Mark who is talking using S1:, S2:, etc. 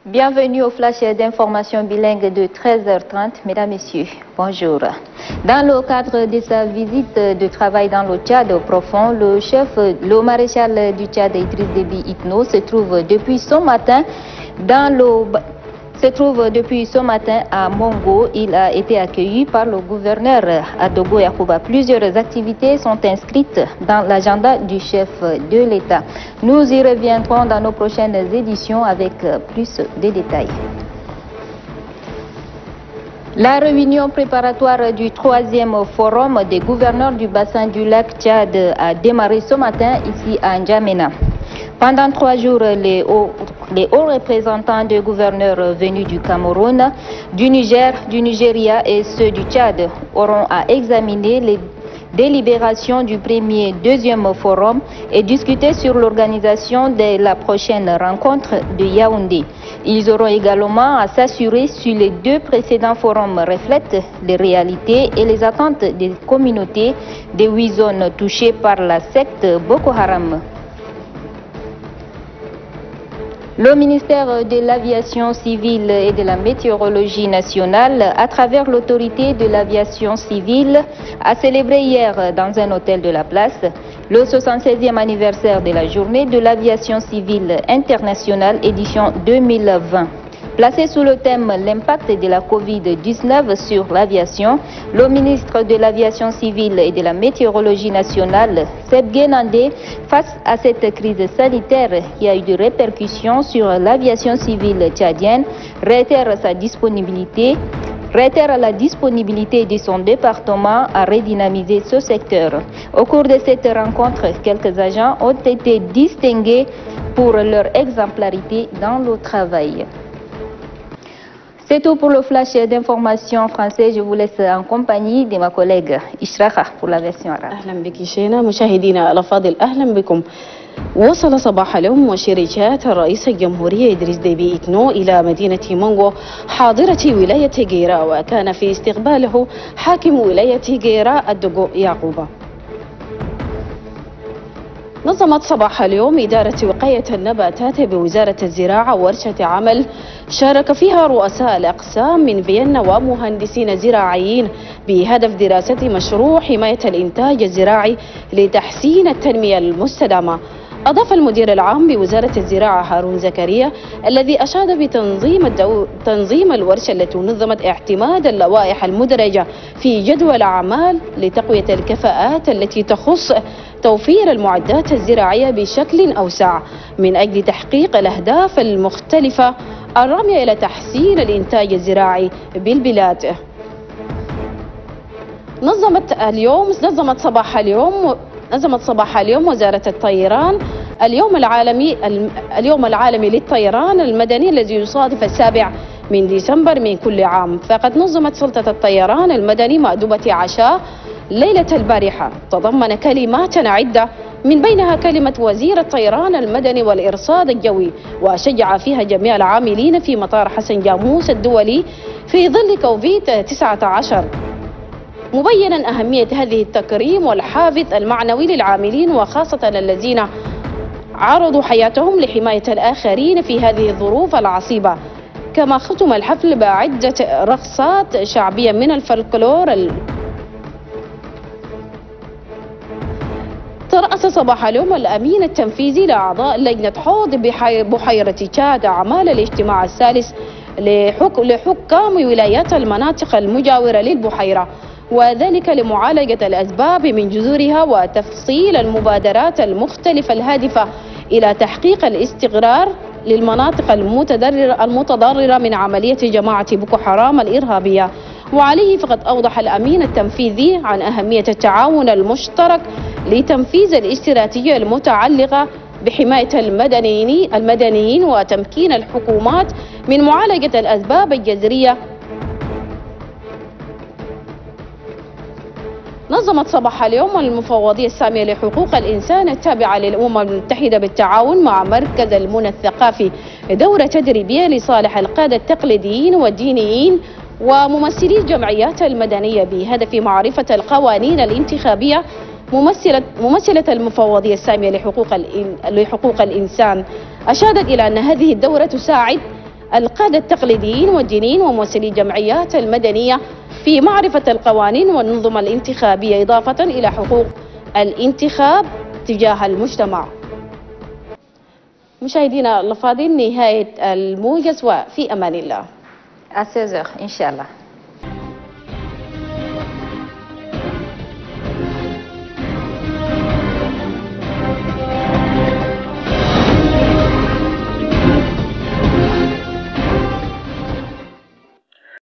S1: Bienvenue au flash d'information bilingue de 13h30. Mesdames, Messieurs, bonjour. Dans le cadre de sa visite de travail dans le Tchad profond, le maréchal du Tchad Idriss Déby Itno se trouve depuis ce matin à Mongo. Il a été accueilli par le gouverneur Adogo Yakuba. Plusieurs activités sont inscrites dans l'agenda du chef de l'État. Nous y reviendrons dans nos prochaines éditions avec plus de détails. La réunion préparatoire du 3e forum des gouverneurs du bassin du lac Tchad a démarré ce matin ici à N'Djamena. Pendant 3 jours, les hauts représentants des gouverneurs venus du Cameroun, du Niger, du Nigeria et ceux du Tchad auront à examiner les délibérations du premier et 2e forum et discuter sur l'organisation de la prochaine rencontre de Yaoundé. Ils auront également à s'assurer si les 2 précédents forums reflètent les réalités et les attentes des communautés des 8 zones touchées par la secte Boko Haram. Le ministère de l'Aviation civile et de la météorologie nationale, à travers l'autorité de l'aviation civile, a célébré hier dans un hôtel de la place le 76e anniversaire de la journée de l'aviation civile internationale édition 2020. Placé sous le thème « L'impact de la Covid-19 sur l'aviation », le ministre de l'Aviation civile et de la météorologie nationale, Seb Guénandé, face à cette crise sanitaire qui a eu des répercussions sur l'aviation civile tchadienne, réitère la disponibilité de son département à redynamiser ce secteur. Au cours de cette rencontre, quelques agents ont été distingués pour leur exemplarité dans le travail. C'est tout pour le flash d'information français. Je vous laisse en compagnie de ma collègue Ishraka pour la version arabe.
S2: أهلا بك شينا. مشاهدينا الأفاضل أهلا بكم. وصل صباح اليوم وشركات الرئيس الجمهورية إدريس ديبي إتنو إلى مدينة مونغو حاضرة ولاية جيرا، وكان في استقباله حاكم ولاية جيرا الدوغو يعقوبة. نظمت صباح اليوم إدارة وقاية النباتات بوزارة الزراعة ورشة عمل شارك فيها رؤساء الأقسام من فيينا ومهندسين زراعيين بهدف دراسة مشروع حماية الإنتاج الزراعي لتحسين التنمية المستدامة. أضاف المدير العام بوزارة الزراعة هارون زكريا الذي أشاد بتنظيم الورشة التي نظمت اعتماد اللوائح المدرجة في جدول أعمال لتقوية الكفاءات التي تخص توفير المعدات الزراعية بشكل أوسع من أجل تحقيق الأهداف المختلفة الرامية إلى تحسين الإنتاج الزراعي بالبلاد. نظمت صباح اليوم وزارة الطيران اليوم العالمي للطيران المدني الذي يصادف 7 ديسمبر من كل عام. فقد نظمت سلطة الطيران المدني مأدبة عشاء ليلة البارحة تضمن كلمات عدة من بينها كلمة وزير الطيران المدني والإرصاد الجوي، وشجع فيها جميع العاملين في مطار حسن جاموس الدولي في ظل كوفيد-19، مبينا أهمية هذه التكريم والحافز المعنوي للعاملين وخاصة الذين عرضوا حياتهم لحماية الآخرين في هذه الظروف العصيبة. كما ختم الحفل بعدة رقصات شعبية من الفلكلور. ترأس صباح اليوم الأمين التنفيذي لأعضاء لجنة حوض بحيرة تشاد أعمال الاجتماع الثالث لحكام ولايات المناطق المجاورة للبحيرة، وذلك لمعالجة الأسباب من جذورها وتفصيل المبادرات المختلفة الهادفة إلى تحقيق الاستقرار للمناطق المتضررة من عملية جماعة بوكو حرام الإرهابية. وعليه فقد أوضح الأمين التنفيذي عن أهمية التعاون المشترك لتنفيذ الاستراتيجية المتعلقة بحماية المدنيين وتمكين الحكومات من معالجة الأسباب الجذرية. نظمت صباح اليوم المفوضية السامية لحقوق الإنسان التابعة للأمم المتحدة بالتعاون مع مركز المنى الثقافي دورة تدريبية لصالح القادة التقليديين والدينيين وممثلي الجمعيات المدنية بهدف معرفة القوانين الانتخابية. ممثلة المفوضية السامية لحقوق الإنسان أشادت إلى أن هذه الدورة تساعد القادة التقليديين والدينيين وممثلي الجمعيات المدنية في معرفة القوانين والنظم الانتخابية إضافة إلى حقوق الانتخاب تجاه المجتمع. مشاهدينا الأفاضل، نهاية الموجز وفي أمان الله.
S1: À 16h, Inch'Allah.